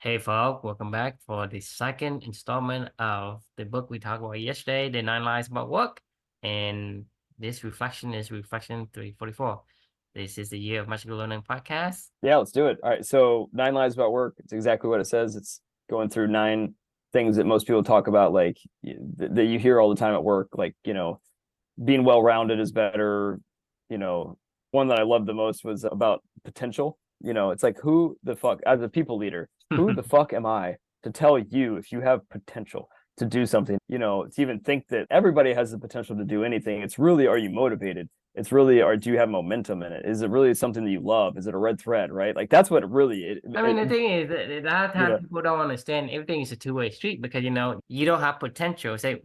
Hey, folks, welcome back for the second installment of the book we talked about yesterday, The Nine Lies About Work. And this reflection is Reflection 344. This is the Year of Magical Learning podcast. Yeah, let's do it. All right. So 9 lies about work. It's exactly what it says. It's going through 9 things that most people talk about, like that you hear all the time at work, like, being well-rounded is better. One that I loved the most was about potential. It's like, who the fuck, as a people leader, who the fuck am I to tell you if you have potential to do something? To even think that everybody has the potential to do anything. It's really, are you motivated? It's really, or do you have momentum in it? Is it really something that you love? Is it a red thread, right? Like that's what it really The thing is that a lot of you times know people don't understand everything is a two-way street because, you don't have potential. Say,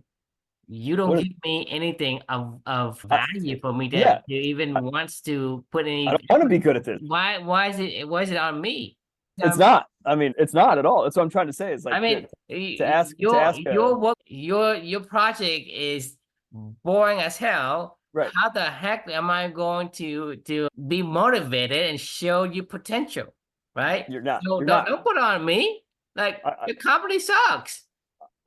you don't what give me anything of I, value for me yeah, to even wants to put I any don't want to effort. be good at this. Why is it on me? It's not. I mean, it's not at all. That's what I'm trying to say. It's I like mean, to ask to ask your work, your project is boring as hell. right. How the heck am I going to be motivated and show you potential, right? You're not. So You're don't not. don't put it on me. Like I your company sucks.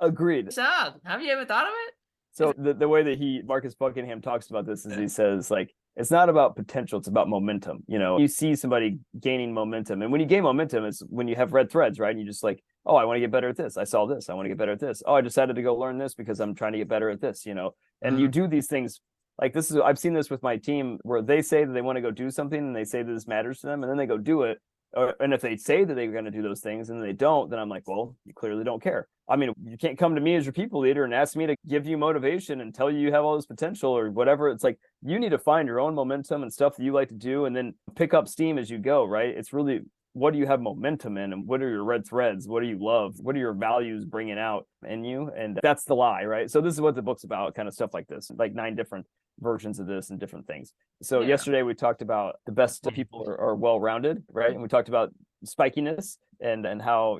agreed. Sucks. Have you ever thought of it? So the way that Marcus Buckingham talks about this is he says, like, it's not about potential, it's about momentum. You see somebody gaining momentum. And when you gain momentum, it's when you have red threads, right? And you just like, oh, I want to get better at this. I saw this. I want to get better at this. Oh, I decided to go learn this because I'm trying to get better at this. And you Mhm. do these things. Like I've seen this with my team where they say that they want to go do something and they say that this matters to them, and then they go do it. And if they say that they're going to do those things and they don't, then I'm like, well, you clearly don't care. I mean, you can't come to me as your people leader and ask me to give you motivation and tell you have all this potential or whatever. It's like you need to find your own momentum and stuff that you like to do and then pick up steam as you go, right? It's really, what do you have momentum in, and what are your red threads? What do you love? What are your values bringing out in you? And that's the lie, right? So this is what the book's about, kind of stuff like this, like 9 different versions of this and different things. So Yeah. yesterday we talked about the best people are well-rounded, right? And we talked about spikiness and how,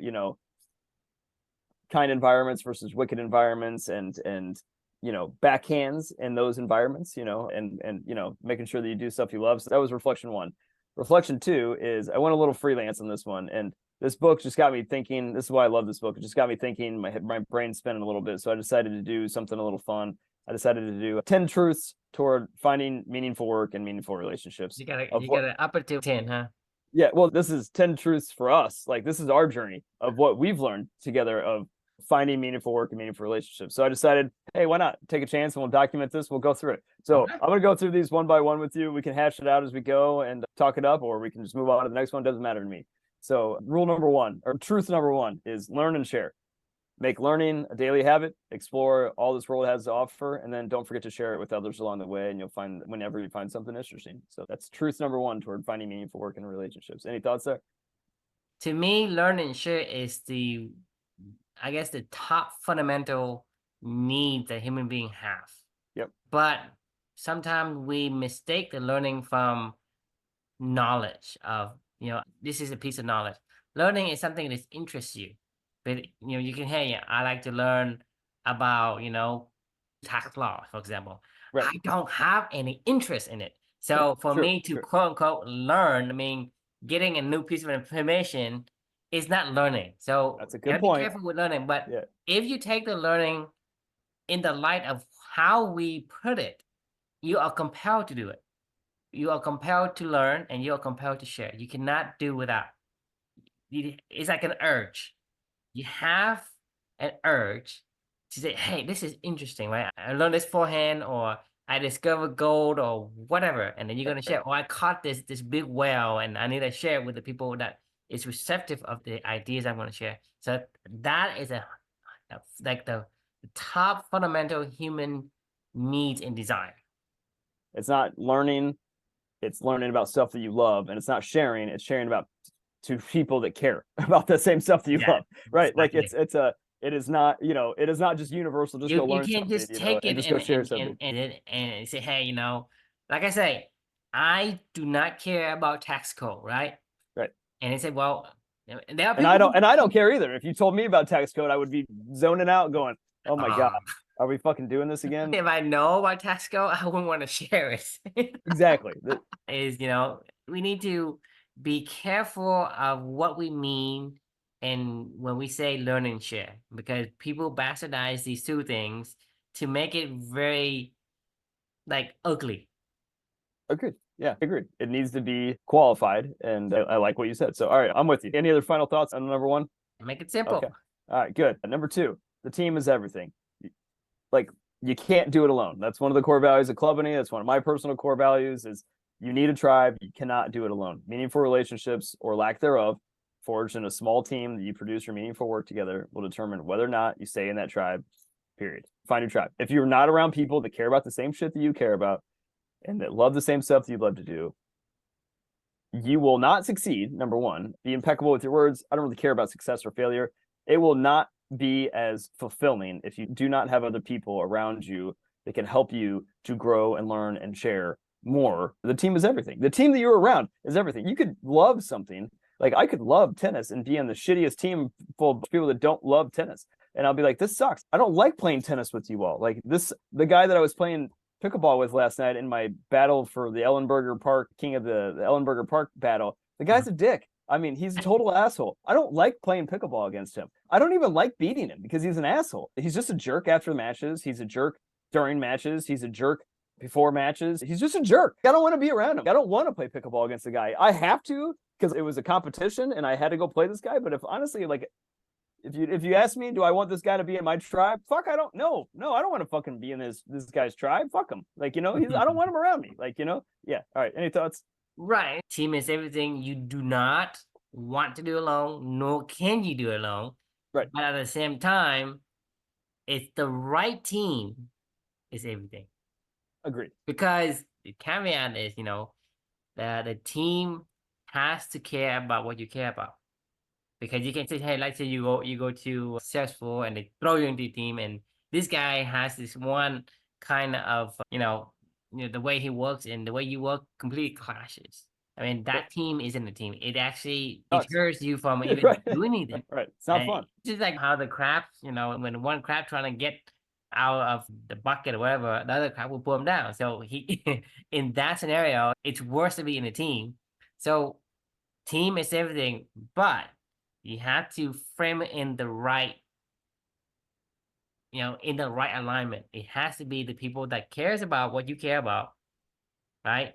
kind environments versus wicked environments, and backhands in those environments, and making sure that you do stuff you love. So that was reflection 1. Reflection 2 is I went a little freelance on this one, and this book just got me thinking. This is why I love this book. It just got me thinking, my brain spinning a little bit. So I decided to do something a little fun. I decided to do 10 truths toward finding meaningful work and meaningful relationships. You gotta up it to 10, huh? Yeah, well, this is 10 truths for us. Like, this is our journey of what we've learned together of finding meaningful work and meaningful relationships. So I decided, hey, why not take a chance and we'll document this. We'll go through it. So Okay. I'm going to go through these one by one with you. We can hash it out as we go and talk it up, or we can just move on to the next one. Doesn't matter to me. So rule number 1, or truth number 1, is learn and share. Make learning a daily habit, explore all this world has to offer, and then don't forget to share it with others along the way, and you'll find whenever you find something interesting. So that's truth number 1 toward finding meaningful work and relationships. Any thoughts there? To me, learn and share is I guess, the top fundamental need that human being have. Yep. But sometimes we mistake the learning from knowledge of, this is a piece of knowledge. Learning is something that interests you. But, you can, hey, I like to learn about, tax law, for example. Right. I don't have any interest in it. Sure. So for Sure. me to Sure. quote unquote learn, getting a new piece of information is not learning. So That's a good gotta be point. careful with learning. But Yeah. if you take the learning in the light of how we put it, you are compelled to do it. You are compelled to learn and you are compelled to share. You cannot do without. It's like an urge. You have an urge to say, hey, this is interesting, right? I learned this beforehand, or I discovered gold or whatever, and then you're gonna share. Oh, I caught this big whale and I need to share it with the people that is receptive of the ideas I'm gonna share. So that is like the top fundamental human needs and desire. It's not learning, it's learning about stuff that you love, and it's not sharing, it's sharing about to people that care about the same stuff that you Yeah, love, right? Like exactly. it is not, it is not just universal, just You go you learn can't something, just take and it just go share something. and say, hey, like I say, I do not care about tax code, right? Right. And they say, well, there are And people I don't care either. If you told me about tax code, I would be zoning out going, oh my God, are we fucking doing this again? if I know about tax code, I wouldn't want to share it. Exactly. We need to be careful of what we mean and when we say learn and share, because people bastardize these two things to make it very like ugly. Agreed. Yeah, agreed. It needs to be qualified, and I like what you said. So, all right, I'm with you. Any other final thoughts on number one? Make it Okay. simple. All right, good. Number two, the team is everything. Like, you can't do it alone. That's one of the core values of Clubany. That's one of my personal core values is you need a tribe. You cannot do it alone. Meaningful relationships or lack thereof forged in a small team that you produce your meaningful work together will determine whether or not you stay in that tribe, period. Find your tribe. If you're not around people that care about the same shit that you care about and that love the same stuff that you'd love to do, you will not succeed. Number one, be impeccable with your words. I don't really care about success or failure. It will not be as fulfilling if you do not have other people around you that can help you to grow and learn and share more. The team is everything. The team that you're around is everything. You could love something. Like I could love tennis and be in the shittiest team full of people that don't love tennis. And I'll be like, this sucks. I don't like playing tennis with you all. Like the guy that I was playing pickleball with last night in my battle for the Ellenberger Park, king of the Ellenberger Park battle, the guy's a dick. I mean, he's a total asshole. I don't like playing pickleball against him. I don't even like beating him because he's an asshole. He's just a jerk after the matches. He's a jerk during matches. He's a jerk before matches. He's just a jerk. I don't want to be around him. I don't want to play pickleball against the guy. I have to because it was a competition and I had to go play this guy. But if honestly, like, if you ask me, do I want this guy to be in my tribe? Fuck, I don't know. No, I don't want to fucking be in this guy's tribe. Fuck him. Like, I don't want him around me. Like, yeah. All right. Any thoughts? Right. Team is everything you do not want to do alone, nor can you do alone. Right. But at the same time, it's the right team is everything. Agreed. Because the caveat is, that the team has to care about what you care about. Because you can say, hey, let's say you go to successful and they throw you into the team, and this guy has this one kind of, the way he works and the way you work completely clashes. I mean, that team isn't a team. It actually deters you from even Right. doing anything. Right. It's not fun. Just like how the crabs, when one crab trying to get out of the bucket or whatever, the other crab will pull him down. So he, in that scenario, it's worse to be in a team. So team is everything, but you have to frame it in the right, in the right alignment. It has to be the people that cares about what you care about, right?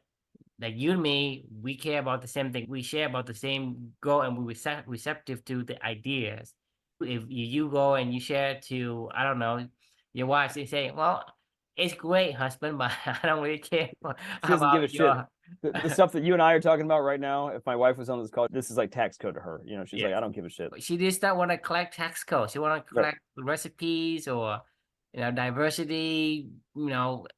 Like you and me, we care about the same thing. We share about the same goal, and we're receptive to the ideas. If you go and you share to, I don't know, your wife, they say, well, it's great, husband, but I don't really care She doesn't give a about shit. your... The stuff that you and I are talking about right now, if my wife was on this call, this is like tax code to her. She's like, I don't give a shit. She just not want to collect tax codes. She want to collect recipes or, diversity,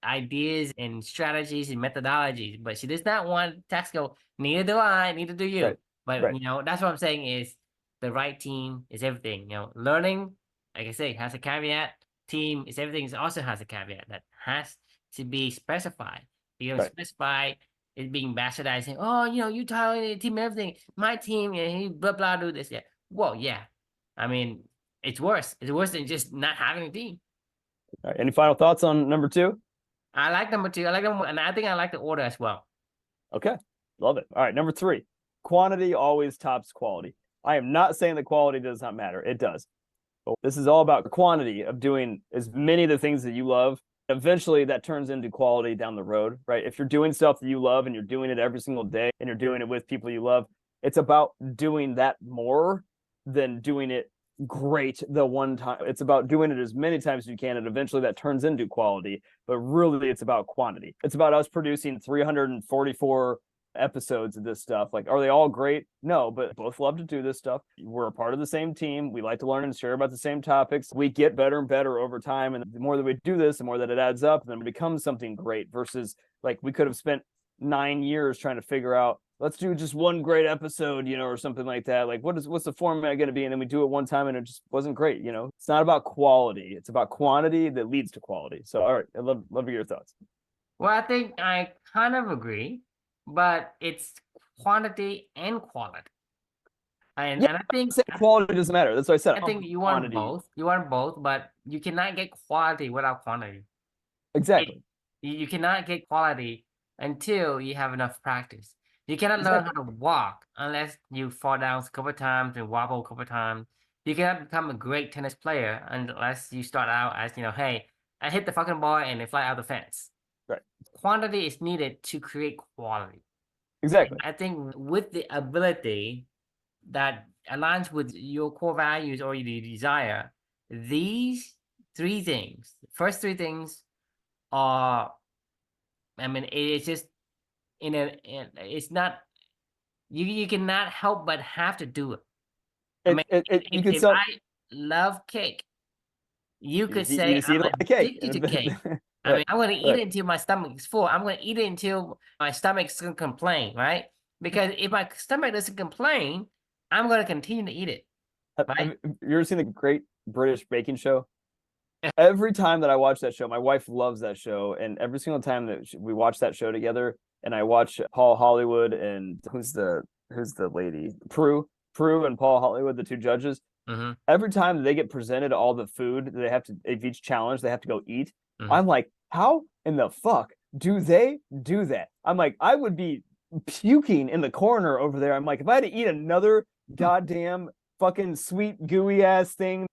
ideas and strategies and methodologies. But she does not want tax code. Neither do I. Neither do you. Right. But Right. that's what I'm saying is the right team is everything. Learning, like I say, has a caveat. Team is everything. It also has a caveat that has to be specified. You don't specify it being bastardized, saying, oh, you telling the team everything. My team, he blah blah do this. Yeah. Well, yeah. I mean, it's worse. It's worse than just not having a team. All right. Any final thoughts on number two? I like number two. I like them, and I think I like the order as well. Okay. Love it. All right. Number three. Quantity always tops quality. I am not saying that quality does not matter. It does. But this is all about quantity of doing as many of the things that you love. Eventually that turns into quality down the road, right? If you're doing stuff that you love and you're doing it every single day and you're doing it with people you love, it's about doing that more than doing it great the one time. It's about doing it as many times as you can, and eventually that turns into quality. But really, it's about quantity. It's about us producing 344 episodes of this stuff. Like, are they all great? No, but both love to do this stuff. We're a part of the same team. We like to learn and share about the same topics. We get better and better over time. And the more that we do this, the more that it adds up, and then it becomes something great versus like we could have spent 9 years trying to figure out, let's do just one great episode, or something like that. Like, what's the format going to be? And then we do it one time and it just wasn't great. It's not about quality. It's about quantity that leads to quality. So, all right. I'd love to hear your thoughts. Well, I think I kind of agree, but it's quantity and quality. And I think quality doesn't matter. That's what I said. I think you want both. You want both, but you cannot get quality without quantity. Exactly. You cannot get quality until you have enough practice. You cannot learn how Exactly. to walk unless you fall down a couple of times and wobble a couple of times. You cannot become a great tennis player unless you start out as, hey, I hit the fucking ball and it fly out the fence. Right. Quantity is needed to create quality. Exactly. And I think with the ability that aligns with your core values or your desire, these three things, first three things are, it's just it's not, you cannot help but have to do it. You If, could if sell. I love cake, you could You say just eat a I'm lot of cake. addicted to cake. Right. I'm going to eat Right. it until my stomach is full. I'm going to eat it until my stomach's going to complain, right? Because if my stomach doesn't complain, I'm going to continue to eat it, right? Have you ever seen the Great British Baking Show? Every time that I watch that show, my wife loves that show, and every single time that we watch that show together, and I watch Paul Hollywood and who's the lady, Prue and Paul Hollywood, the two judges. Mm-hmm. Every time they get presented all the food that they have to, if each challenge they have to go eat, Mm-hmm. I'm like, how in the fuck do they do that? I'm like, I would be puking in the corner over there. I'm like, if I had to eat another goddamn fucking sweet gooey ass thing,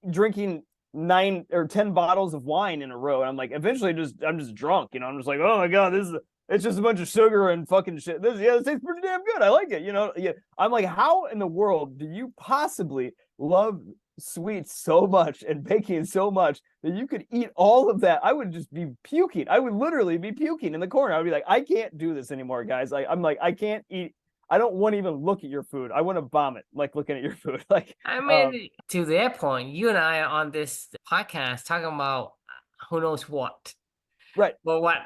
drinking 9 or 10 bottles of wine in a row, and I'm like, eventually I'm just drunk, I'm just like, oh my god, it's just a bunch of sugar and fucking shit. This tastes pretty damn good. I like it. Yeah. I'm like, how in the world do you possibly love sweets so much and baking so much that you could eat all of that? I would just be puking. I would literally be puking in the corner. I would be like, I can't do this anymore, guys. I'm like, I can't eat. I don't want to even look at your food. I want to vomit, like looking at your food. Like, to their point, you and I are on this podcast talking about who knows what. right. Well, what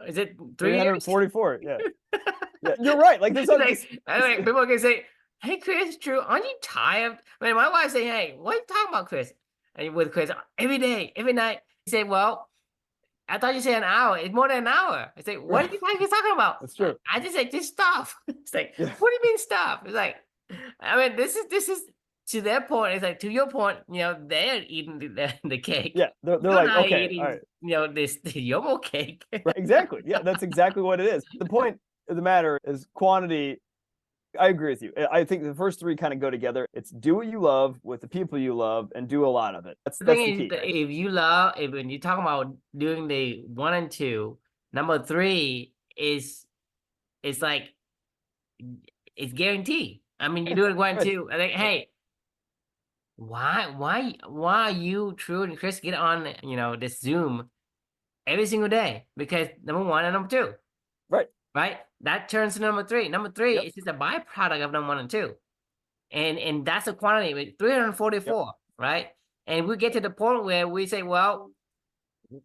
is it? 3 years? 344. Yeah. Yeah, you're right. Like this. People can say, "Hey, Chris, Drew, aren't you tired?" My wife say, "Hey, what are you talking about, Chris?" And with Chris, every day, every night, he say, "Well, I thought you said an hour. It's more than an hour." I say, "What are you talking about?" That's true. I just say, "Just stop." It's like, Yeah. what do you mean stop? It's like, this is to their point. It's like to your point. They're eating the cake. Yeah, they're You like, and I okay, eating, all right. this Yomo cake. Right, exactly. Yeah, that's exactly what it is. The point of the matter is quantity. I agree with you. I think the first three kind of go together. It's do what you love with the people you love and do a lot of it. That's the key. If when you talk about doing the 1 and 2, number 3 is like it's guaranteed. You're doing 1 and 2. I think, hey, why are you, True, and Chris get on this Zoom every single day? Because number 1 and number 2. Right? That turns to number 3. Number 3 is just a byproduct of number 1 and 2. And that's a quantity with 344, right? And we get to the point where we say, well,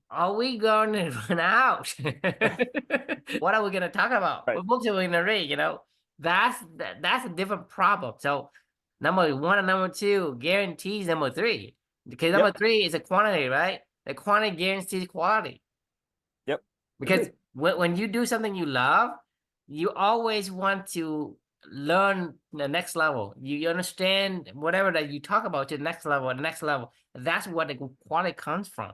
are we going to run out? What are we going to talk about? Right. What books are we going to read? That's a different problem. So number 1 and number 2 guarantees number 3, because number 3 is a quantity, right? The quantity guarantees quality. Yep. Because when you do something you love, you always want to learn the next level. You understand whatever that you talk about to the next level. That's what the quality comes from.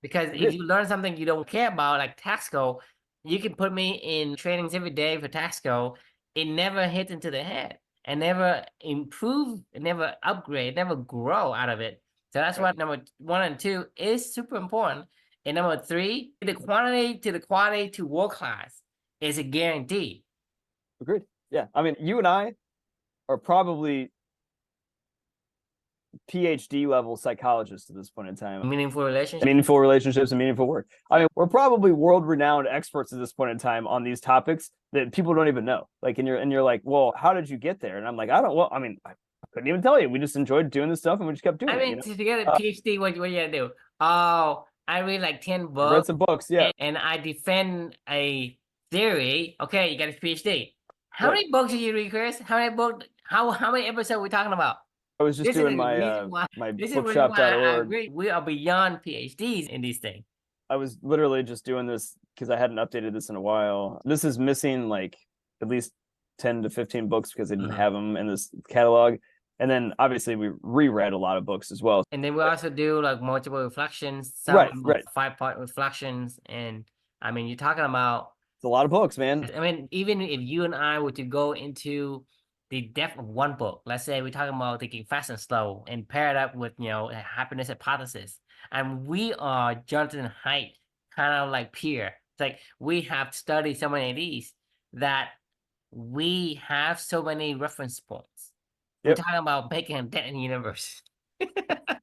Because if you learn something you don't care about, like Taxco, you can put me in trainings every day for Taxco. It never hits into the head and never improve, never upgrade, never grow out of it. So that's why number 1 and 2 is super important. And number 3, the quantity to the quality to world class is a guarantee. Agreed. Yeah. You and I are probably PhD level psychologists at this point in time. Meaningful relationships and meaningful work. We're probably world renowned experts at this point in time on these topics that people don't even know. Like, and you're like, well, how did you get there? And I'm like, I couldn't even tell you. We just enjoyed doing this stuff and we just kept doing it. To get a PhD, what you gotta do? Oh, I read like 10 books. I read some books, yeah. And I defend a theory. Okay, you got a PhD. How many books did you read, Chris? How many books? How many episodes are we talking about? I was just doing my bookshop.org. We are beyond PhDs in these things. I was literally just doing this because I hadn't updated this in a while. This is missing like at least 10 to 15 books because I didn't have them in this catalog. And then obviously we reread a lot of books as well. And then we also do like multiple reflections, 5-part reflections. And you're talking about It's a lot of books, man. I mean, even if you and I were to go into the depth of one book, let's say we're talking about thinking fast and slow and pair it up with, a happiness hypothesis, and we are Jonathan Haidt, kind of like peer. It's like we have studied so many of these that we have so many reference points. We're Yep. talking about Buckingham dead in the universe.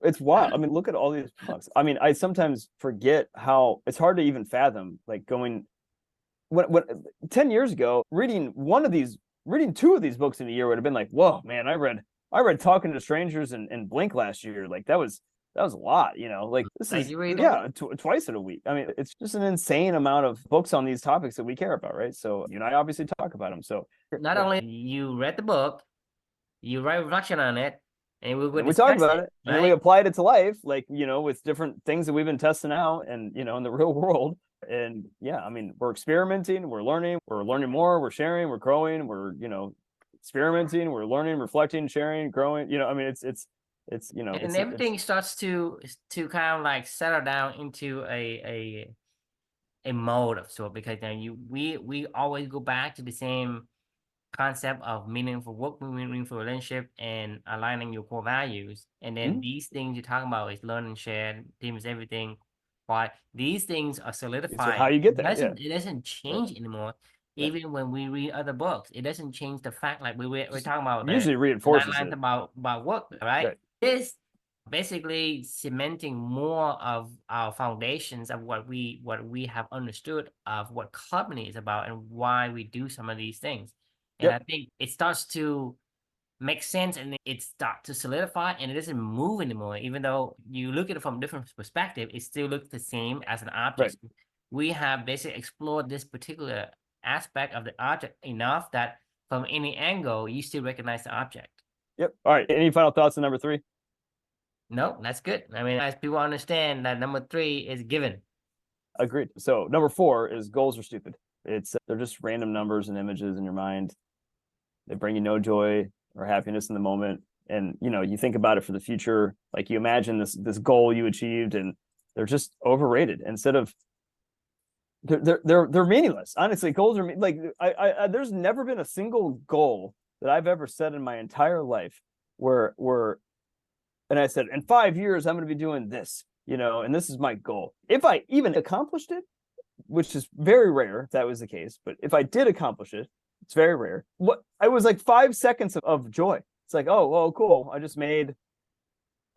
It's wild. I mean, look at all these books. I mean, I sometimes forget how it's hard to even fathom, like going when 10 years ago, reading two of these books in a year would have been like, whoa, man, I read Talking to Strangers and Blink last year. Like that was a lot, like this Like is, you read yeah, twice in a week. I mean, it's just an insane amount of books on these topics that we care about, right? So you and I obviously talk about them. So not yeah. only you read the book, you write reflection on it, and we And would then we talk discuss about it, it, and then we right? applied it to life, like, with different things that we've been testing out and, in the real world. And yeah, I mean, we're experimenting, we're learning more, we're sharing, we're growing, we're, experimenting, we're learning, reflecting, sharing, growing, I mean, it's, And it's everything starts to kind of like settle down into a mode of sort, because then we always go back to the same concept of meaningful work, meaningful relationship, and aligning your core values. And then mhm. these things you're talking about is learn and share, teams, everything. Why these things are It's how solidifying. you get there. Yeah. It doesn't Yeah. change anymore. Yeah. Even when we read other books, it doesn't change the fact, like we're talking about the Usually nine reinforces lines it. about work, right? Right. This basically cementing more of our foundations of what we have understood of what company is about and why we do some of these things. And I Yep. think it starts to make sense, and it starts to solidify, and it doesn't move anymore. Even though you look at it from a different perspective, it still looks the same as an Right. object. We have basically explored this particular aspect of the object enough that from any angle, you still recognize the object. Yep. All right. Any final thoughts on number 3? No, that's good. I mean, as people understand that number 3 is given. Agreed. So number 4 is goals are stupid. They're just random numbers and images in your mind. They bring you no joy or happiness in the moment. And you think about it for the future, like you imagine this goal you achieved, and they're just overrated. Instead of they're meaningless. Honestly, goals are like I there's never been a single goal that I've ever set in my entire life where and I said in 5 years I'm going to be doing this, and this is my goal. If I even accomplished it, which is very rare if that was the case, but if I did accomplish it, it's very rare. What I was like 5 seconds of joy. It's like, oh, cool. I just made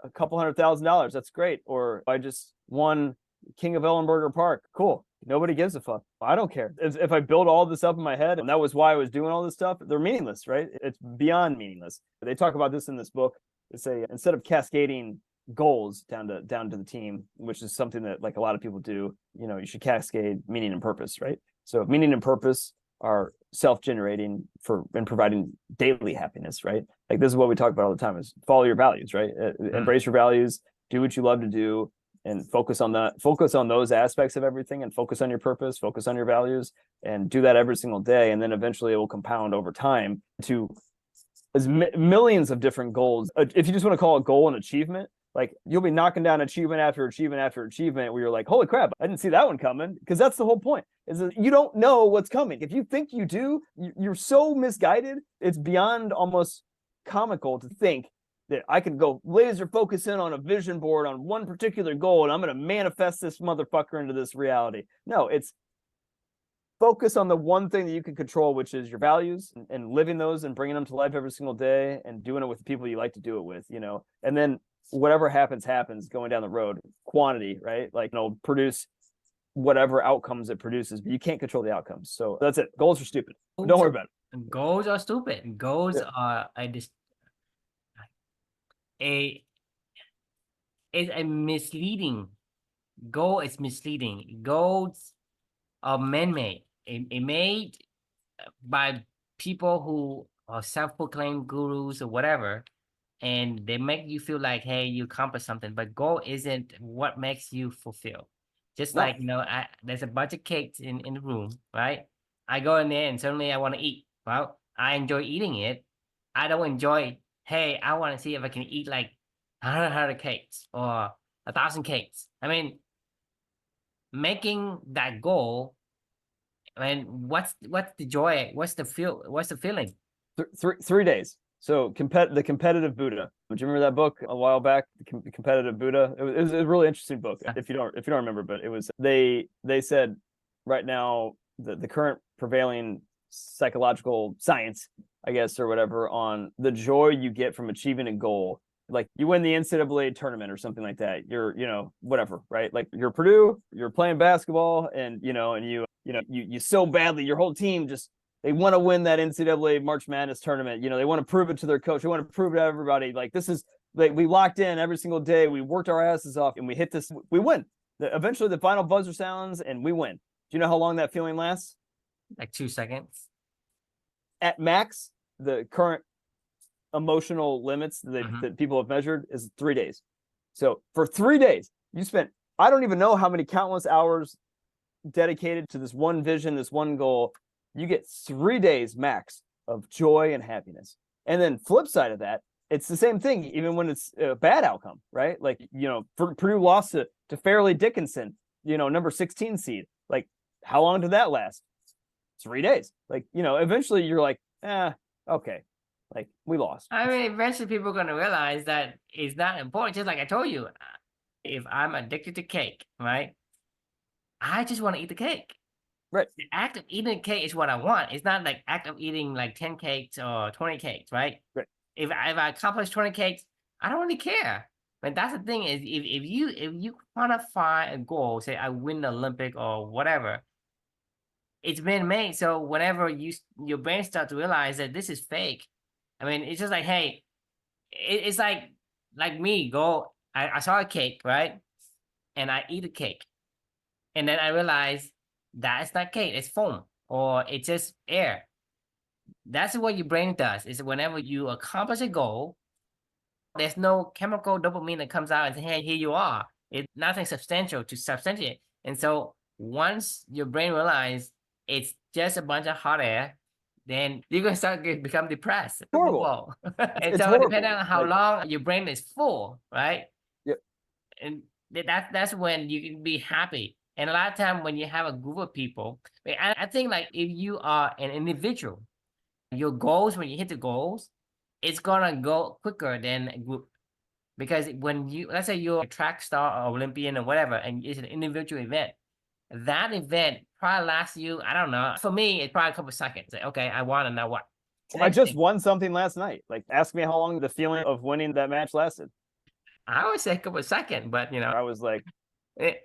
a couple $100,000. That's great. Or I just won King of Ellenberger Park. Cool. Nobody gives a fuck. I don't care. If I build all this up in my head, and that was why I was doing all this stuff, they're meaningless, right? It's beyond meaningless. They talk about this in this book. They say instead of cascading goals down to the team, which is something that like a lot of people do, you should cascade meaning and purpose, right? So meaning and purpose are self-generating and providing daily happiness, right? Like this is what we talk about all the time: is follow your values, right? Embrace your values, do what you love to do, and focus on those aspects of everything, and focus on your purpose, focus on your values, and do that every single day. And then eventually it will compound over time to millions of different goals. If you just want to call a goal an achievement, like you'll be knocking down achievement after achievement after achievement where you're like, holy crap, I didn't see that one coming. Because that's the whole point, is that you don't know what's coming. If you think you do, you're so misguided. It's beyond almost comical to think that I could go laser focus in on a vision board on one particular goal and I'm going to manifest this motherfucker into this reality. No, it's focus on the one thing that you can control, which is your values, and living those and bringing them to life every single day and doing it with the people you like to do it with, and then whatever happens going down the road. Quantity, right? Like, produce whatever outcomes it produces, but you can't control the outcomes. So that's it. Goals are stupid. Don't worry about it. Goals are stupid. Goals Yeah. are a is a misleading. Goal is misleading. Goals are man-made. Made by people who are self-proclaimed gurus or whatever, and they make you feel like, hey, you accomplished something. But goal isn't what makes you fulfilled. Just No. like, there's a bunch of cakes in the room, right? I go in there and suddenly I want to eat. Well, I enjoy eating it. I don't enjoy, hey, I want to see if I can eat like 100 cakes or 1,000 cakes. I mean, making that goal I mean, what's the joy? What's the feeling? 3 days. So the competitive Buddha. Do you remember that book a while back? The competitive Buddha. It was a really interesting book. If you don't remember, but it was they said right now the current prevailing psychological science, I guess, or whatever, on the joy you get from achieving a goal. Like you win the NCAA tournament or something like that. You're, whatever, right? Like you're Purdue, you're playing basketball, and you so badly, your whole team just they want to win that NCAA March Madness tournament. They want to prove it to their coach. They want to prove it to everybody. Like this is like we locked in every single day. We worked our asses off, and we hit this. We win. Eventually, the final buzzer sounds, and we win. Do you know how long that feeling lasts? Like 2 seconds. At max, the current emotional limits that people have measured is 3 days. So for 3 days, you spent, I don't even know how many countless hours dedicated to this one vision, this one goal. You get 3 days max of joy and happiness. And then flip side of that, it's the same thing, even when it's a bad outcome, right? Like, Purdue lost to Fairleigh Dickinson, number 16 seed. Like, how long did that last? 3 days. Like, eventually you're like, okay. Like, we lost. I mean, eventually people are going to realize that it's not important. Just like I told you, if I'm addicted to cake, right? I just want to eat the cake. Right. The act of eating cake is what I want. It's not like act of eating like 10 cakes or 20 cakes, right? Right. If I accomplish 20 cakes, I don't really care. But that's the thing is if you quantify a goal, say I win the Olympic or whatever, it's been made. So whenever your brain starts to realize that this is fake, I mean, it's just like, hey, it's like me I saw a cake, right? And I eat a cake. And then I realize that it's not cake, it's foam, or it's just air. That's what your brain does, is whenever you accomplish a goal, there's no chemical dopamine that comes out and says, hey, here you are. It's nothing substantial to substantiate. And so once your brain realizes it's just a bunch of hot air, then you're going to start to become depressed. Horrible. And It's so horrible. depending on how long your brain is full, right? Yep. And that's when you can be happy. And a lot of time when you have a group of people, I think like if you are an individual, your goals, when you hit the goals, it's gonna go quicker than a group. Because when let's say you're a track star or Olympian or whatever, and it's an individual event, that event probably lasts you, I don't know. For me, it's probably a couple of seconds. Like, okay, I won, and now what? I just won something last night. Like, ask me how long the feeling of winning that match lasted. I would say a couple of seconds, but I was like, it,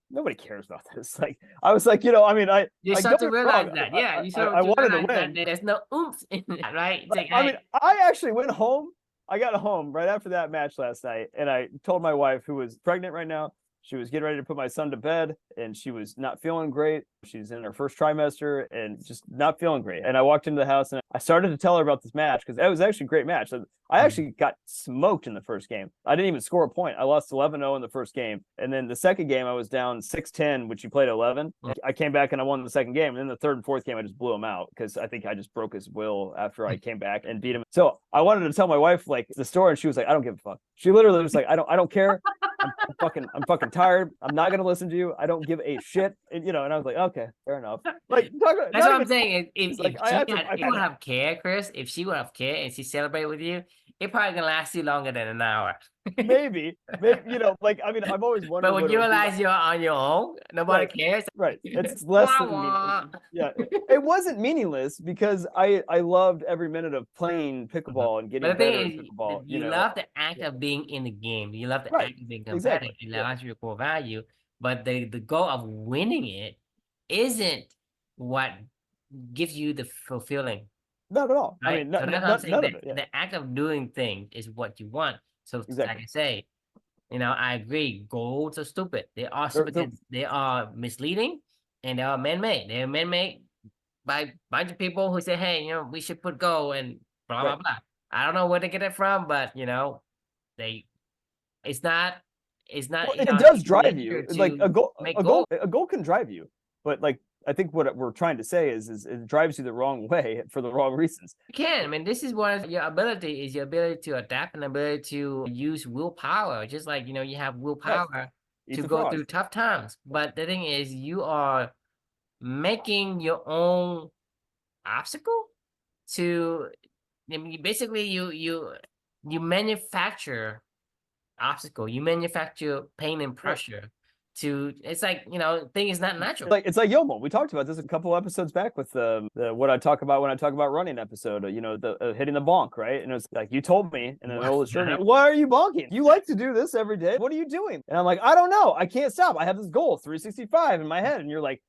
nobody cares about this. Like, I was like, I mean, you start to realize that, yeah, you start I to wanted to realize win. that there's no oomph in that, right? It's like, I mean, I actually went home. I got home right after that match last night, and I told my wife, who was pregnant right now, she was getting ready to put my son to bed, and she was not feeling great. She's in her first trimester and just not feeling great. And I walked into the house and I started to tell her about this match because it was actually a great match. I actually got smoked in the first game. I didn't even score a point. I lost 11-0 in the first game. And then the second game, I was down 6-10, which you played 11. I came back and I won the second game. And then the third and fourth game, I just blew him out because I think I just broke his will after I came back and beat him. So I wanted to tell my wife like the story, and she was like, I don't give a fuck. She literally was like, I don't care. I'm fucking tired. I'm not gonna listen to you. I don't give a shit. And I was like, okay, fair enough. Like, that's what I'm saying. If like, she would have cared, Chris, if she would have cared and she celebrated with you, it probably gonna last you longer than an hour. maybe, like, I mean, I've always wondered. But when you realize you're on your own, nobody cares. Right. It's less than meaningless. Yeah. It wasn't meaningless because I loved every minute of playing pickleball and getting better at pickleball. You love the act of being in the game. You love the act of being competitive. Exactly. It allows you your core value. But the goal of winning it isn't what gives you the fulfilling. Not at all. Right? I mean, so that's what I'm saying. none of it. Yeah. The act of doing things is what you want. So Exactly. like I say, I agree. Goals are stupid. They are stupid. They are misleading, and they are man-made. They're man-made by a bunch of people who say, "Hey, we should put goal and blah blah blah." I don't know where they get it from, but it's not. Well, it does drive you. Like a goal can drive you, but like I think what we're trying to say is it drives you the wrong way for the wrong reasons. You can. I mean, this is one of your ability is your ability to adapt and ability to use willpower. Just like, you have willpower to go through tough times. But the thing is, you are making your own obstacle to, I mean, basically you manufacture obstacle, you manufacture pain and pressure to, it's like, thing is not natural. It's like Yomo. We talked about this a couple episodes back with the what I talk about when I talk about running episode, the hitting the bonk, right? And it's like, you told me in the middle of the journey, why are you bonking? You like to do this every day. What are you doing? And I'm like, I don't know. I can't stop. I have this goal, 365 in my head. And you're like,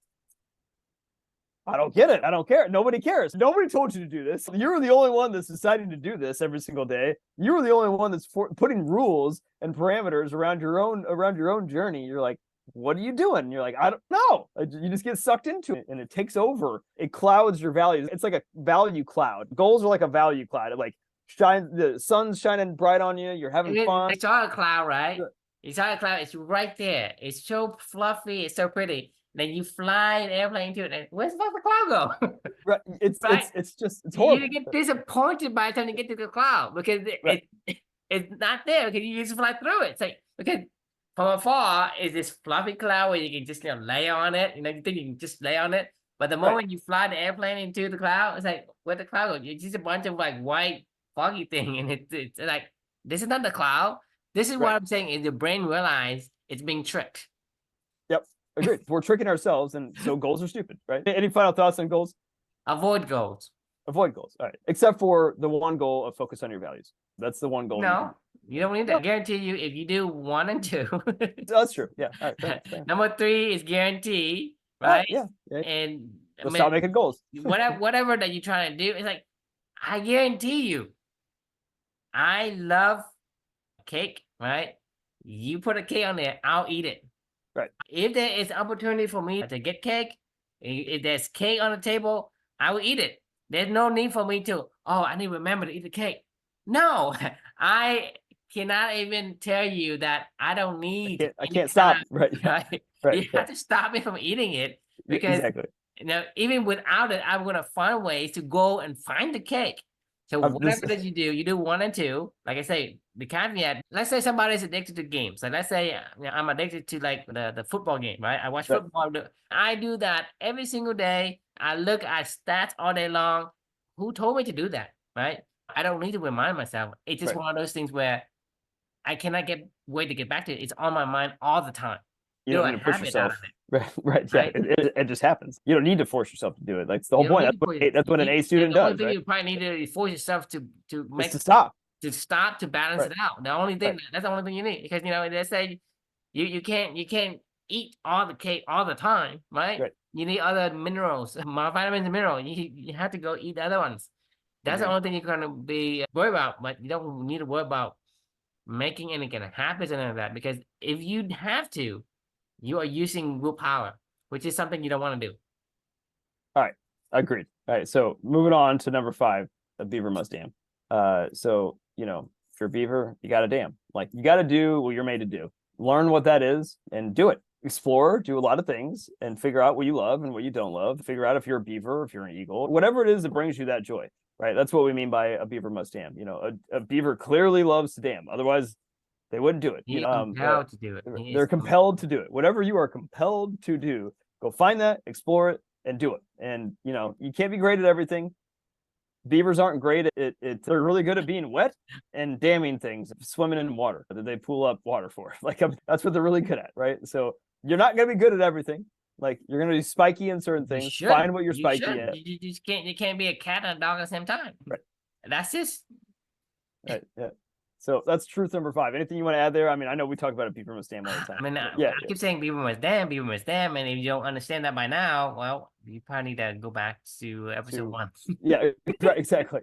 I don't get it. I don't care. Nobody cares. Nobody told you to do this. You're the only one that's deciding to do this every single day. You're the only one that's putting rules and parameters around your own journey. You're like, what are you doing? And you're like, I don't know. You just get sucked into it and it takes over. It clouds your values. It's like a value cloud. Goals are like a value cloud. It like the sun's shining bright on you. You're having fun. It's all a cloud, right? It's all a cloud. It's right there. It's so fluffy. It's so pretty. Then you fly an airplane into it, and where's the cloud go? Right. It's horrible. You get disappointed by the time you get to the cloud because it's not there because you just fly through it. It's like, because from afar is this fluffy cloud where you can just lay on it. You think you can just lay on it, but the moment you fly the airplane into the cloud, it's like, where the cloud go? It's just a bunch of like white foggy thing, and it's like, this is not the cloud. This is what I'm saying is the brain realized it's being tricked. Yep. Agreed. We're tricking ourselves, and so goals are stupid, right? Any final thoughts on goals? Avoid goals. Avoid goals. All right. Except for the one goal of focus on your values. That's the one goal. No, you don't need that. I guarantee you, if you do 1 and 2. That's true. Yeah. All right. Fair. Number 3 is guarantee, right? Yeah. And let's stop making goals. whatever that you're trying to do, it's like, I guarantee you, I love cake, right? You put a cake on there, I'll eat it. Right. If there is opportunity for me to get cake, if there's cake on the table, I will eat it. There's no need for me to, I need to remember to eat the cake. No, I cannot even tell you that I don't need. I can't stop. Right. You have to stop me from eating it, because even without it, I'm going to find ways to go and find the cake. So whatever that you do 1 and 2, like I say, the caveat, let's say somebody's addicted to games. Like let's say I'm addicted to like the football game, right? I watch football. I do that every single day. I look at stats all day long. Who told me to do that, right? I don't need to remind myself. It's just one of those things where I cannot wait to get back to it. It's on my mind all the time. You don't need to push yourself. Right. Yeah. It just happens. You don't need to force yourself to do it. That's the whole point. That's what an A student does. The only thing you probably need to force yourself to make to stop. To balance it out. The only thing that's the only thing you need, because they say you can't eat all the cake all the time, right? You need other minerals, vitamins and minerals. You have to go eat the other ones. That's the only thing you're gonna be worried about. But you don't need to worry about making any kind of habits or anything like that, because if you have to, you are using willpower, which is something you don't want to do. All right. Agreed. All right. So moving on to number 5, a beaver must dam. So, if you're a beaver, you got to dam. Like, you got to do what you're made to do. Learn what that is and do it. Explore, do a lot of things, and figure out what you love and what you don't love. Figure out if you're a beaver, if you're an eagle, whatever it is that brings you that joy, right? That's what we mean by a beaver must dam. A beaver clearly loves to dam. Otherwise, they wouldn't do it. Compelled to do it. They're compelled to do it. Whatever you are compelled to do, go find that, explore it, and do it. And you can't be great at everything. Beavers aren't great at it. They're really good at being wet and damming things, swimming in water that they pull up water for. That's what they're really good at, right? So you're not going to be good at everything. Like, you're going to be spiky in certain things. Find what you're spiky at. You just can't. You can't be a cat and a dog at the same time. Right. That's just. Right. Yeah. So that's truth number 5. Anything you want to add there? I mean, I know we talk about a beaver must dam all the time. I mean, I keep saying beaver must dam, and if you don't understand that by now, well, you probably need to go back to episode 1. Yeah, right, exactly.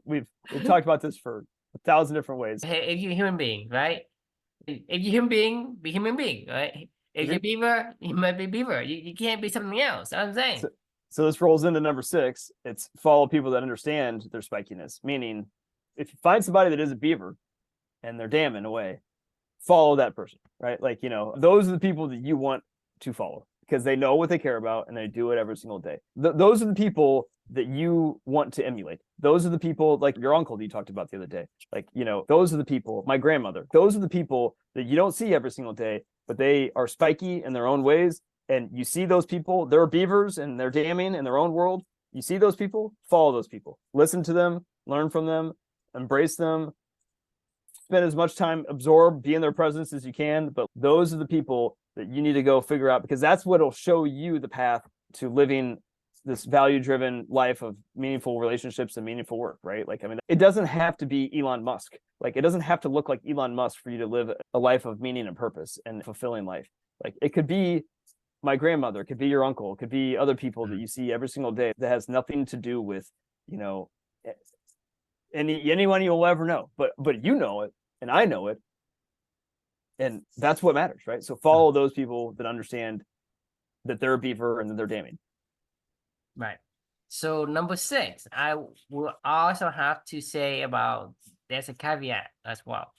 We've talked about this for 1,000 different ways. Hey, if you're a human being, right? If you're a human being, be a human being, right? If you're beaver, you might be beaver. You can't be something else. That's what I'm saying. So this rolls into number 6. It's follow people that understand their spikiness. Meaning, if you find somebody that is a beaver and they're damming away, follow that person, right? Like, those are the people that you want to follow, because they know what they care about and they do it every single day. Those are the people that you want to emulate. Those are the people, like your uncle that you talked about the other day. Like, those are the people, my grandmother, those are the people that you don't see every single day, but they are spiky in their own ways. And you see those people, they're beavers and they're damning in their own world. You see those people, follow those people, listen to them, learn from them, embrace them, spend as much time, absorb, be in their presence as you can. But those are the people that you need to go figure out, because that's what will show you the path to living this value-driven life of meaningful relationships and meaningful work, right? Like, I mean, it doesn't have to be Elon Musk. Like, it doesn't have to look like Elon Musk for you to live a life of meaning and purpose and fulfilling life. Like, it could be my grandmother, it could be your uncle, it could be other people that you see every single day that has nothing to do with, you know, anyone you'll ever know. But you know it, and I know it, and that's what matters, right? So follow those people that understand that they're a beaver and that they're damning. Right. So number 6, I will also have to say about, there's a caveat as well,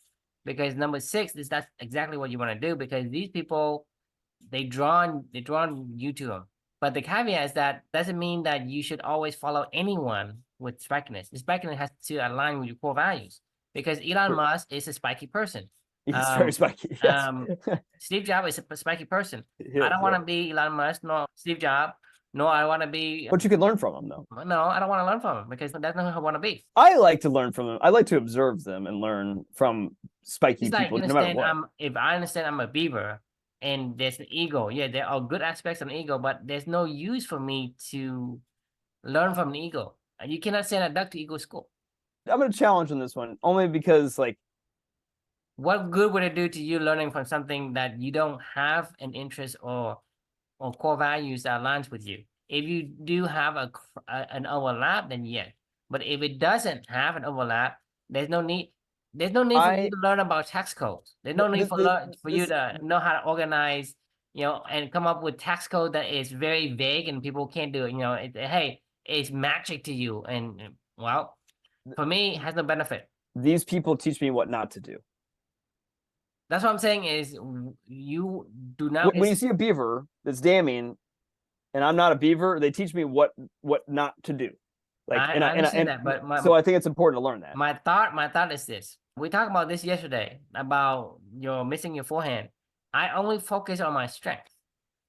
because number 6 is that's exactly what you want to do, because these people, they drawn you to them. But the caveat is that doesn't mean that you should always follow anyone with spikiness. The spikiness has to align with your core values, because Elon Sure. Musk is a spiky person. He's very spiky. Yes. Steve Jobs is a spiky person. He I is, don't want yeah. to be Elon Musk, nor Steve Jobs, no, I want to be. But you can learn from him, though. No, I don't want to learn from him, because that's not who I want to be. I like to learn from them. I like to observe them and learn from spiky It's like, people, no matter what. if I understand I'm a beaver and there's an ego, yeah, there are good aspects of an ego, but there's no use for me to learn from an ego. You cannot send a duck to ego school. I'm going to challenge on this one, only because, like, what good would it do to you learning from something that you don't have an interest or core values that aligns with you? If you do have an overlap, then yes. But if it doesn't have an overlap, there's no need. There's no need for you to learn about tax codes. There's no need for you to know how to organize, and come up with tax code that is very vague and people can't do it. Hey, it's magic to you, and well, for me, it has no benefit. These people teach me what not to do. That's what I'm saying is you do not. When you see a beaver that's damning, and I'm not a beaver, they teach me what not to do. Like, I understand that, but so I think it's important to learn that. My thought is this. We talked about this yesterday about missing your forehand. I only focus on my strength.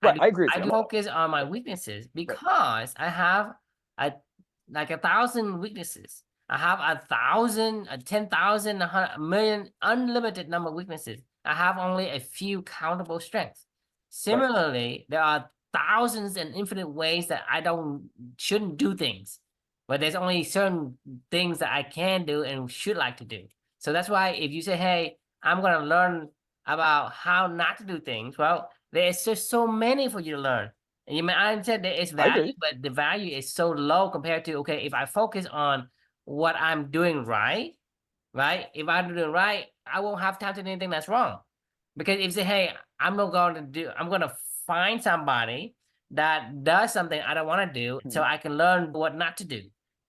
Right, I agree. I do focus on my weaknesses, because I have like 1,000 weaknesses. I have 1,000, 10,000, 100,000, unlimited number of weaknesses. I have only a few countable strengths. Similarly, there are thousands and infinite ways that I shouldn't do things, but there's only certain things that I can do and should like to do. So that's why if you say, hey, I'm going to learn about how not to do things, well, there's just so many for you to learn. And you may, I said there is value, but the value is so low compared to, okay, if I focus on what I'm doing right? If I'm doing right, I won't have time to do anything that's wrong. Because if you say, hey, I'm going to find somebody that does something I don't want to do, so I can learn what not to do.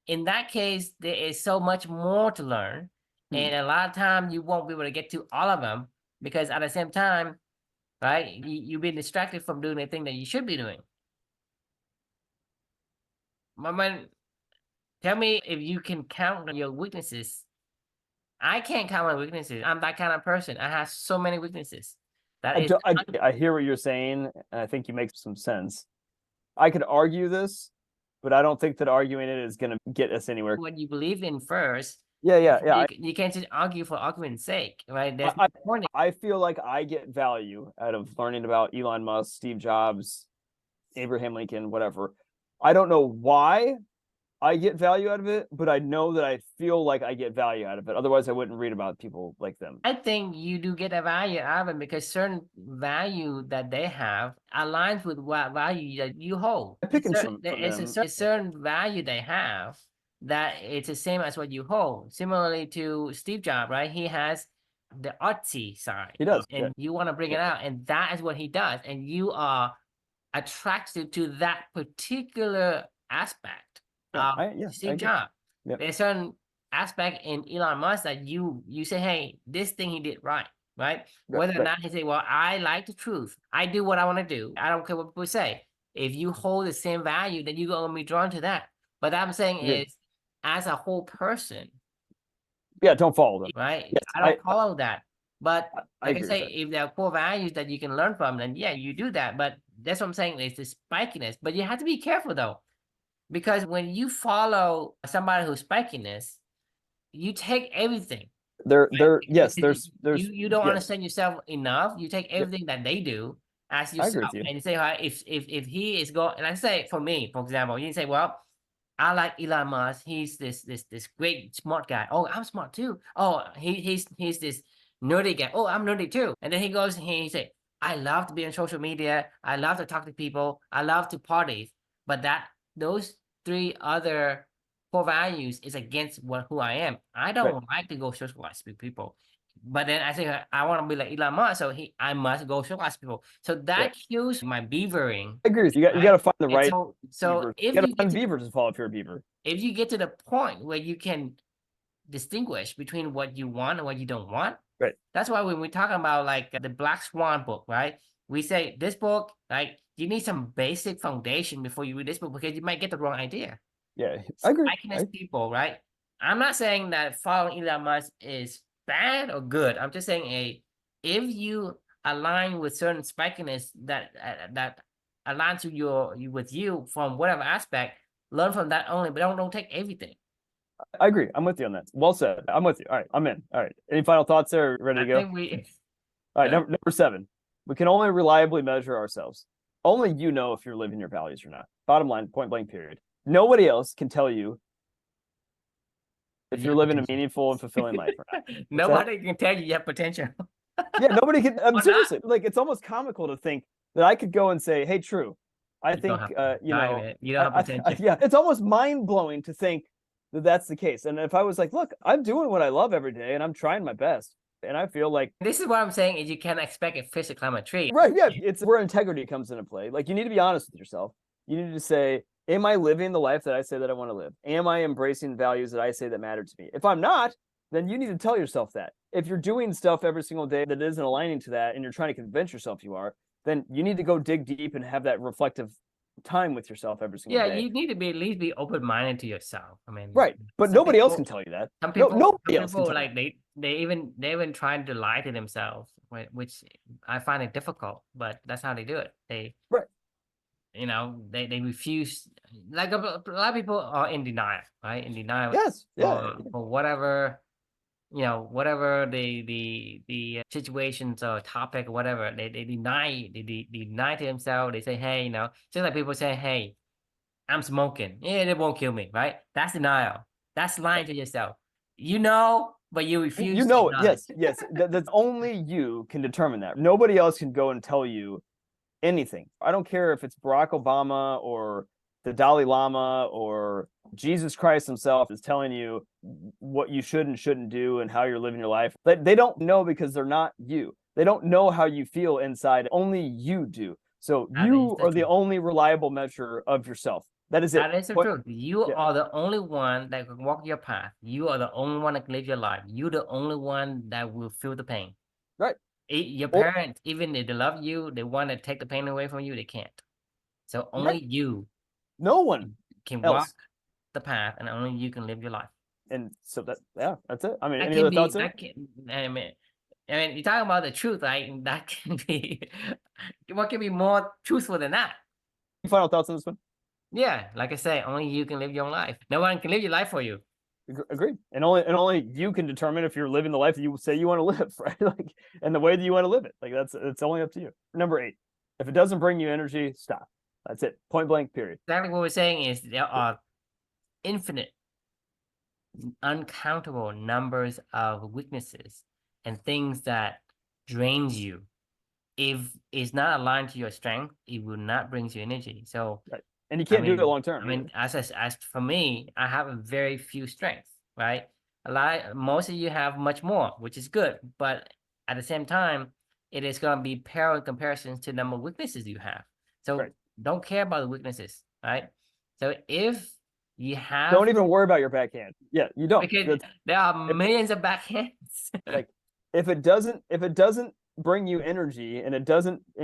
In that case, there is so much more to learn. And a lot of time you won't be able to get to all of them, because at the same time, right, you've been distracted from doing the thing that you should be doing. My man, tell me if you can count your weaknesses. I can't count my weaknesses. I'm that kind of person. I have so many weaknesses. I hear what you're saying, and I think you make some sense. I could argue this, but I don't think that arguing it is going to get us anywhere. What you believe in first. Yeah. You can't just argue for argument's sake, right? I feel like I get value out of learning about Elon Musk, Steve Jobs, Abraham Lincoln, whatever. I don't know why I get value out of it, but I know that I feel like I get value out of it. Otherwise, I wouldn't read about people like them. I think you do get a value out of it, because certain value that they have aligns with what value that you hold. It's a certain value they have that it's the same as what you hold. Similarly to Steve Jobs, right? He has the artsy side. He does. And you want to bring it out, and that is what he does. And you are attracted to that particular aspect. Steve Jobs. There's certain aspect in Elon Musk that you say, hey, this thing he did right. Whether or not he say, well, I like the truth. I do what I want to do. I don't care what people say. If you hold the same value, then you're going to be drawn to that. But what I'm saying is, as a whole person. Yeah, don't follow them. Right? Yes, I don't follow that. But like I say, if there are core values that you can learn from, then yeah, you do that. But That's what I'm saying. It's the spikiness, but you have to be careful though, because when you follow somebody who's spikiness, you take everything. Yes, You don't yes, understand yourself enough. You take yep, everything that they do as I agree yourself, with you. and you say, "All right, if he is going," and I say, for me, for example, you say, "Well, I like Elon Musk. He's this great smart guy. Oh, I'm smart too. Oh, he's this nerdy guy. Oh, I'm nerdy too." And then he goes and he say, "I love to be on social media. I love to talk to people. I love to parties." But those three other core values is against who I am. I Right, don't like to go socialize with people. But then I say I want to be like Elon Musk, so I must go socialize with people. So right. that kills my beavering, I agree with you. You got right? to find the And right so beaver. You if got to you get find to beavers to follow if you're a beaver. if you get to the point where you can distinguish between what you want and what you don't want, Right. that's why when we're talking about like the Black Swan book, right? We say this book, like you need some basic foundation before you read this book because you might get the wrong idea. Yeah, I agree. Spikiness people, right? I'm not saying that following Elon Musk is bad or good. I'm just saying if you align with certain spikiness that aligns to you with you from whatever aspect, learn from that only, but don't take everything. I agree. I'm with you on that. Well said. I'm with you. All right, I'm in. All right. Any final thoughts there? Ready I to go? think we All right, number 7. We can only reliably measure ourselves. Only you know if you're living your values or not. Bottom line, point blank, period. Nobody else can tell you if you you're have living a potential. meaningful and fulfilling life or not. What's that? Nobody can tell you have potential. Yeah, nobody can. I'm Or not. seriously like, it's almost comical to think that I could go and say, "Hey, True, I You don't think, have you know, you don't have potential. yeah." It's almost mind blowing to think that that's the case. And if I was like, "Look, I'm doing what I love every day, and I'm trying my best, and I feel like." This is what I'm saying is you can't expect a fish to climb a tree. Right, yeah, it's where integrity comes into play. Like, you need to be honest with yourself. You need to say, am I living the life that I say that I want to live? Am I embracing values that I say that matter to me? If I'm not, then you need to tell yourself that. If you're doing stuff every single day that isn't aligning to that and you're trying to convince yourself you are, then you need to go dig deep and have that reflective time with yourself every single Yeah, day. you need to be at least be open-minded to yourself. I mean, Right. But some nobody else can people, tell you that. some No, people, some nobody else can people tell you. like they even trying to lie to themselves, which I find it difficult. But that's how they do it. Right. They refuse. Like a lot of people are in denial, right? In denial Yes. Yeah. for whatever whatever the situations or topic or whatever, they deny they deny to themselves. They say, hey, just like people say, hey, I'm smoking. Yeah, it won't kill me, right? That's denial. That's lying to yourself. But you You refuse to know it. acknowledge. Yes. That's only you can determine that. Nobody else can go and tell you anything. I don't care if it's Barack Obama or the Dalai Lama or Jesus Christ himself is telling you what you should and shouldn't do and how you're living your life. They don't know because they're not you. They don't know how you feel inside. Only you do. So That is you the are the truth. only reliable measure of yourself. That is it. That is the What? truth. You Yeah. are the only one that can walk your path. You are the only one that can live your life. You're the only one that will feel the pain. Right. Your Or parents, even if they love you, they want to take the pain away from you, they can't. So right. only you No one can walk else. the path, and only you can live your life. And so that's it. I mean, That any can other be thoughts there? that can. I mean, you're talking about the truth, right? That can be. What can be more truthful than that? Any final thoughts on this one? Yeah, like I say, only you can live your own life. No one can live your life for you. Agreed. And only you can determine if you're living the life that you say you want to live, right? Like, and the way that you want to live it. Like, it's only up to you. Number 8. If it doesn't bring you energy, stop. That's it. Point blank, period. Exactly what we're saying is there are infinite, uncountable numbers of weaknesses and things that drains you. If it's not aligned to your strength, it will not bring you energy. So Right. And you I can't do it mean, long term either. as for me, I have a very few strengths, right? Most of you have much more, which is good, but at the same time, it is going to be parallel comparisons to the number of weaknesses you have. So Right. don't care about the weaknesses, right? So if you have, Don't even worry about your backhand. Yeah, you don't. because there are If, millions of backhands. like, if it doesn't bring you energy and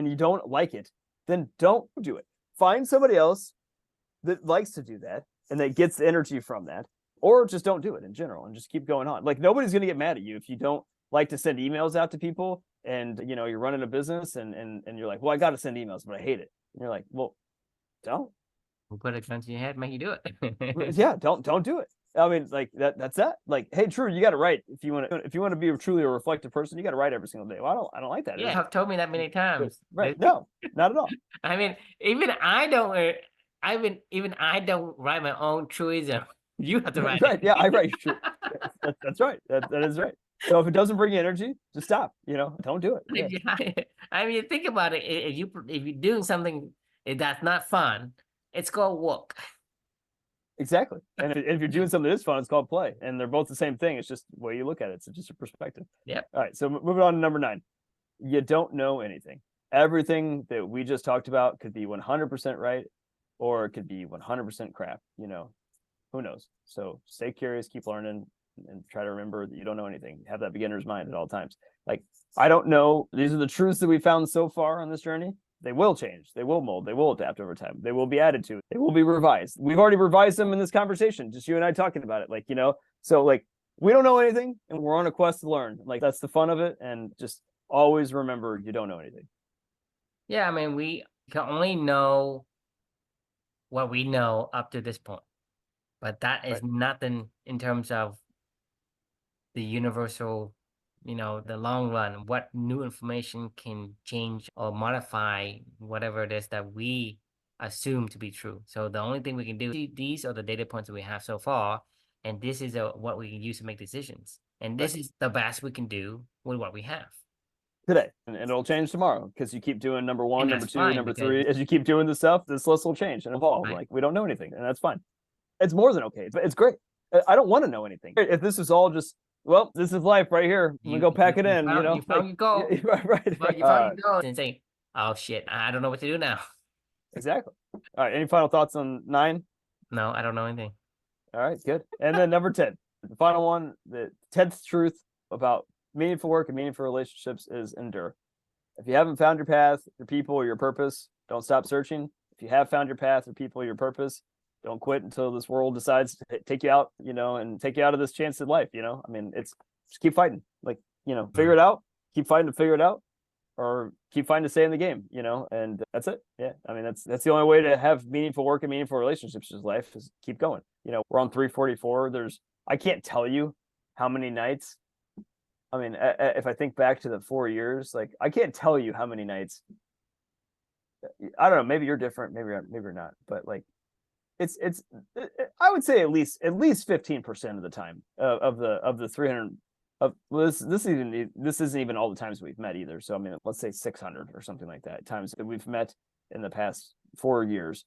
you don't like it, then don't do it. Find somebody else that likes to do that and that gets the energy from that, or just don't do it in general and just keep going on. Like, nobody's going to get mad at you if you don't like to send emails out to people and you're running a business and you're like, well, I got to send emails, but I hate it. And you're like, well, don't. We'll put a gun to your head, make you do it. Yeah, don't do it. I mean, like that's that. Like, hey, true, you got to write if you want to be truly a reflective person. You got to write every single day. Well, I don't like that. Yeah, have told me that many times. Right? No, not at all. I mean, even I don't. Even I don't write my own truism. You have to write Right? it. Yeah, I write true. That's right. That is right. So if it doesn't bring you energy, just stop. Don't do it. Yeah. I mean, think about it. If you're doing something that's not fun, it's called work. Exactly. And if you're doing something that is fun, it's called play, and they're both the same thing. It's just the way you look at it. It's just a perspective. Yep. All right. So moving on to number 9. You don't know anything. Everything that we just talked about could be 100% right, or it could be 100% crap. Who knows? So stay curious, keep learning, and try to remember that you don't know anything. Have that beginner's mind at all times. Like, I don't know. These are the truths that we found so far on this journey. They will change. They will mold. They will adapt over time. They will be added to. They will be revised. We've already revised them in this conversation, just you and I talking about it. Like, so like, we don't know anything and we're on a quest to learn. Like, that's the fun of it. And just always remember you don't know anything. Yeah, I mean, we can only know what we know up to this point. But that is nothing in terms of the universal, the long run, what new information can change or modify whatever it is that we assume to be true. So the only thing we can do, these are the data points that we have so far, and this is what we can use to make decisions. And this is the best we can do with what we have today, and it'll change tomorrow because you keep doing number 1, number 2, number 3. As you keep doing this stuff, this list will change and evolve. Like, we don't know anything, and that's fine. It's more than okay, but it's great. I don't want to know anything. If this is all just, well, this is life right here, I'm gonna go pack it in. You found your goal. Right. You found your goal and say, oh shit, I don't know what to do now. Exactly. All right. Any final thoughts on 9? No, I don't know anything. All right, good. And then number 10, the final one, the 10th truth about meaningful work and meaningful relationships is endure. If you haven't found your path, your people, or your purpose, don't stop searching. If you have found your path, your people, your purpose, don't quit until this world decides to take you out, and take you out of this chance at life. I mean, it's just keep fighting. Like, figure it out, keep fighting to figure it out, or keep fighting to stay in the game, and that's it. Yeah. I mean, that's the only way to have meaningful work and meaningful relationships in life is keep going. We're on 344. I can't tell you how many nights. I mean, if I think back to the 4 years, like, I can't tell you how many nights. I don't know. Maybe you're different. Maybe you're not. But like, it's I would say at least 15% of the time of the 300 of this isn't even all the times we've met either. So I mean, let's say 600 or something like that times that we've met in the past 4 years.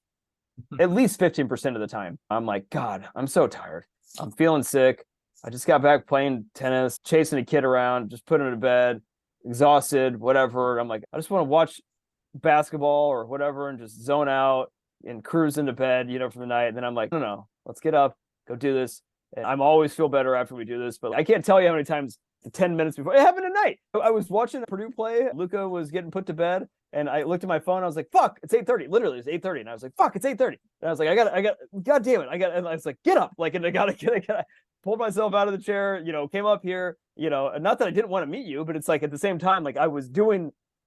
At least 15% of the time, I'm like, God, I'm so tired. I'm feeling sick. I just got back playing tennis, chasing a kid around, just putting him to bed, exhausted, whatever. I'm like, I just want to watch basketball or whatever and just zone out and cruise into bed, for the night. And then I'm like, no, let's get up, go do this. And I'm always feel better after we do this. But I can't tell you how many times 10 minutes before it happened tonight. I was watching Purdue play. Luca was getting put to bed. And I looked at my phone. I was like, fuck, it's 8:30. Literally, it's 8:30. And I was like, fuck, it's 8:30. And I was like, I got, God damn it. And I was like, get up. Like, and I gotta pulled myself out of the chair, came up here, and not that I didn't want to meet you, but it's like at the same time, like I was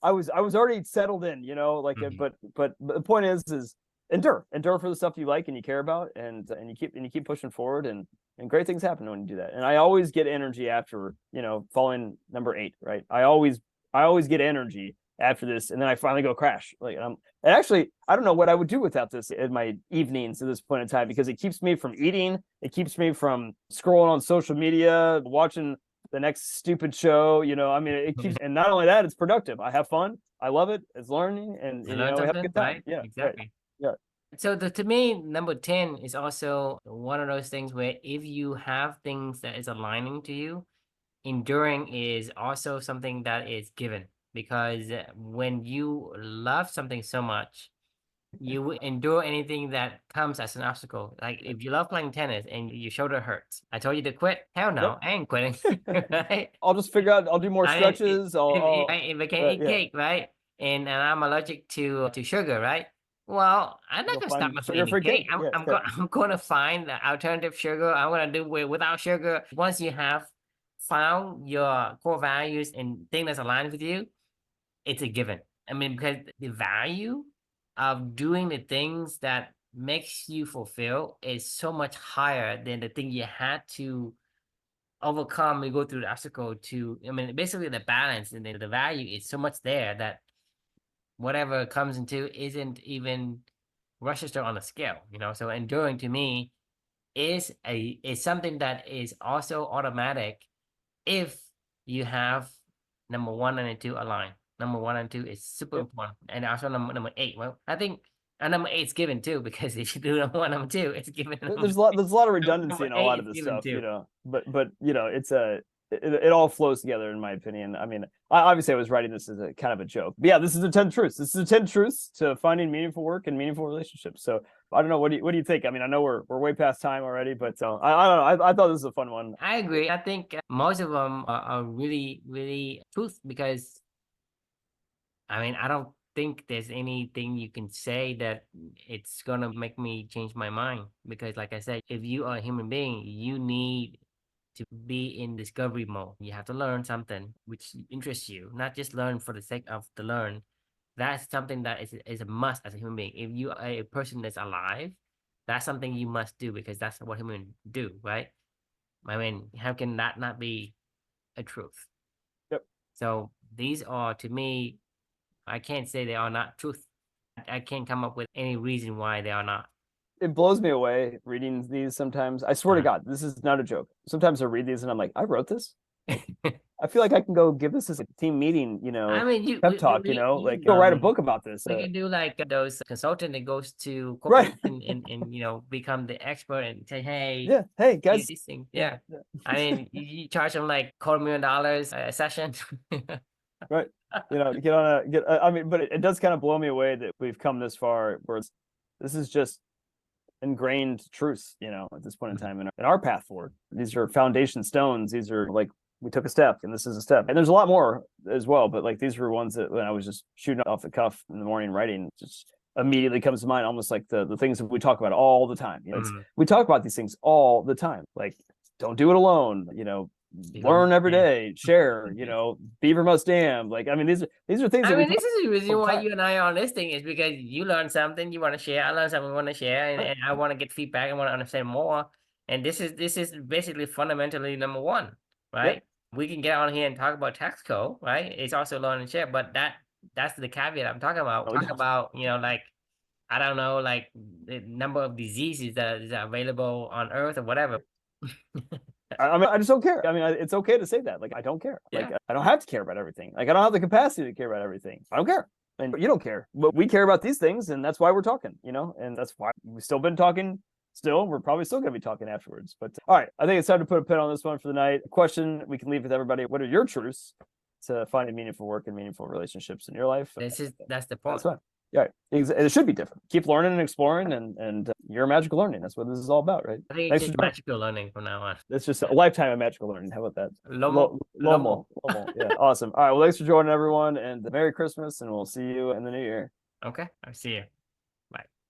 already settled in, like, but the point is endure for the stuff you like and you care about, and you keep pushing forward, and great things happen when you do that. And I always get energy after, falling number 8, right? I always get energy after this, and then I finally go crash. Like, and actually, I don't know what I would do without this in my evenings at this point in time, because it keeps me from eating. It keeps me from scrolling on social media, watching the next stupid show. I mean, it keeps, and not only that, it's productive. I have fun. I love it. It's learning, and we have a good time. Right? Yeah, exactly. Right. Yeah. So to me, number 10 is also one of those things where if you have things that is aligning to you, enduring is also something that is given. Because when you love something so much, you will endure anything that comes as an obstacle. Like if you love playing tennis and your shoulder hurts, I told you to quit. Hell no, Yep. I ain't quitting. Right? I'll just figure out. I'll do more stretches. If I can't eat cake, right? And I'm allergic to sugar, right? Well, I'm not gonna stop myself eating cake. I'm going to find the alternative sugar. I'm gonna do without sugar. Once you have found your core values and thing that's aligned with you, it's a given. I mean, because the value of doing the things that makes you fulfill is so much higher than the thing you had to overcome and go through the obstacle to. I mean, basically the balance and the value is so much there that whatever comes into isn't even registered on a scale, you know. So enduring to me is something that is also automatic if you have number one and two aligned. Number one and two is super Yep. important, and also number eight. Well, I think number eight's given too, because if you do number one, number two, it's given. There's a lot of redundancy Number in a lot eight of is this given stuff, too. but it's it all flows together in my opinion. I mean, obviously I was writing this as a kind of a joke, but yeah, this is the 10 truths. This is the 10 truths to finding meaningful work and meaningful relationships. So I don't know, what do you think? I mean, I know we're way past time already, but I don't know. I thought this was a fun one. I agree. I think most of them are really, really truth, because I mean, I don't think there's anything you can say that it's gonna make me change my mind, because like I said, if you are a human being, you need to be in discovery mode. You have to learn something which interests you, not just learn for the sake of the learn. That's something that is a must as a human being. If you are a person that's alive, that's something you must do, because that's what humans do, right? I mean, how can that not be a truth? Yep. So these are, to me, I can't say they are not truth. I can't come up with any reason why they are not. It blows me away reading these sometimes. I swear to God, this is not a joke. Sometimes I read these and I'm like, I wrote this. I feel like I can go give this as a team meeting, I mean, pep talk, like go write a book about this. We can do like those consultant that goes to Right. corporation and become the expert and say, hey, Yeah. Hey guys. these things. Yeah. I mean, you charge them like $250,000 a session. Right. I mean, but it does kind of blow me away that we've come this far where this is just ingrained truths, at this point in time in our path forward. These are foundation stones. These are like, we took a step and this is a step. And there's a lot more as well, but like these were ones that when I was just shooting off the cuff in the morning writing, just immediately comes to mind, almost like the things that we talk about all the time. We talk about these things all the time. Like, don't do it alone, learn every day, share, beaver must dam. Like, I mean, these are things I that we mean, this is the reason all the why time. you and I are on this thing, is because you learn something you want to share. I learn something I want to share, and, Right. and I want to get feedback. I want to understand more. And this is basically fundamentally number one, right? Yep. We can get on here and talk about tax code, right? It's also learn and share, but that's the caveat I'm talking about. No, we Talk don't. about, like, I don't know, like the number of diseases that is available on Earth or whatever. I mean, I just don't care. I mean, it's okay to say that. Like, I don't care. Like, Yeah. I don't have to care about everything. Like, I don't have the capacity to care about everything. I don't care. And you don't care. But we care about these things, and that's why we're talking, and that's why we've still been talking. Still, we're probably still going to be talking afterwards. But all right, I think it's time to put a pin on this one for the night. A question we can leave with everybody: what are your truths to finding meaningful work and meaningful relationships in your life? That's the point. That's fine. Yeah, it should be different. Keep learning and exploring, and you're magical learning. That's what this is all about, right? I think it's Thanks just for joining. magical learning from now on. It's just a lifetime of magical learning. How about that? Lomo. Lomo. Yeah, awesome. All right, well, thanks for joining everyone, and Merry Christmas, and we'll see you in the new year. Okay, I'll see you.